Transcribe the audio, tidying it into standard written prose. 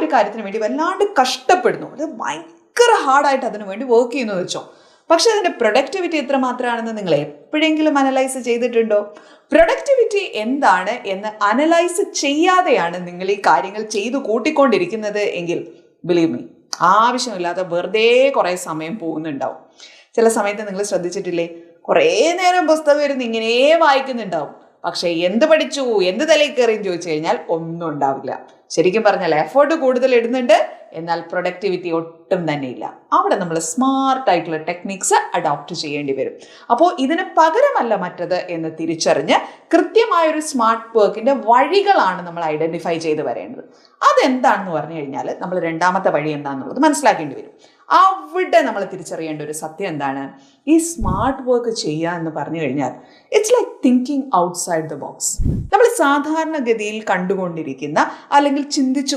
ഒരു കാര്യത്തിന് വേണ്ടി വല്ലാണ്ട് കഷ്ടപ്പെടുന്നു, അത് ഭയങ്കര ഹാർഡായിട്ട് അതിനു വേണ്ടി വർക്ക് ചെയ്യുന്നു വെച്ചോ. പക്ഷെ അതിൻ്റെ പ്രൊഡക്ടിവിറ്റി എത്രമാത്രമാണെന്ന് നിങ്ങൾ എപ്പോഴെങ്കിലും അനലൈസ് ചെയ്തിട്ടുണ്ടോ? പ്രൊഡക്ടിവിറ്റി എന്താണ് എന്ന് അനലൈസ് ചെയ്യാതെയാണ് നിങ്ങൾ ഈ കാര്യങ്ങൾ ചെയ്തു കൂട്ടിക്കൊണ്ടിരിക്കുന്നത് എങ്കിൽ ബിലീവ് മീ, ആവശ്യമില്ലാതെ വെറുതെ കുറേ സമയം പോകുന്നുണ്ടാവും. ചില സമയത്ത് നിങ്ങൾ ശ്രദ്ധിച്ചിട്ടില്ലേ, കുറേ നേരം പുസ്തകം ഇരുന്ന് ഇങ്ങനെ വായിക്കുന്നുണ്ടാവും, പക്ഷെ എന്ത് പഠിച്ചു, എന്ത് തലയിൽ കയറിയെന്ന് ചോദിച്ചു കഴിഞ്ഞാൽ ഒന്നും ഉണ്ടാവില്ല. ശരിക്കും പറഞ്ഞാൽ എഫേർട്ട് കൂടുതൽ ഇടുന്നുണ്ട്, എന്നാൽ പ്രൊഡക്ടിവിറ്റി ഒട്ടും തന്നെ ഇല്ല. അവിടെ നമ്മൾ സ്മാർട്ടായിട്ടുള്ള ടെക്നിക്സ് അഡോപ്റ്റ് ചെയ്യേണ്ടി വരും. അപ്പോൾ ഇതിന് പകരമല്ല മറ്റത് എന്ന് തിരിച്ചറിഞ്ഞ് കൃത്യമായൊരു സ്മാർട്ട് വർക്കിൻ്റെ വഴികളാണ് നമ്മൾ ഐഡൻറ്റിഫൈ ചെയ്ത് വരേണ്ടത്. അതെന്താണെന്ന് പറഞ്ഞു കഴിഞ്ഞാൽ നമ്മൾ രണ്ടാമത്തെ വഴി എന്താണെന്നുള്ളത് മനസ്സിലാക്കേണ്ടി വരും. അവിടെ നമ്മൾ തിരിച്ചറിയേണ്ട ഒരു സത്യം എന്താണ്? ഈ സ്മാർട്ട് വർക്ക് ചെയ്യുക എന്ന് പറഞ്ഞു കഴിഞ്ഞാൽ it's like thinking outside the box. നമ്മൾ സാധാരണഗതിയിൽ കണ്ടുകൊണ്ടിരിക്കുന്ന അല്ലെങ്കിൽ ചിന്തിച്ചു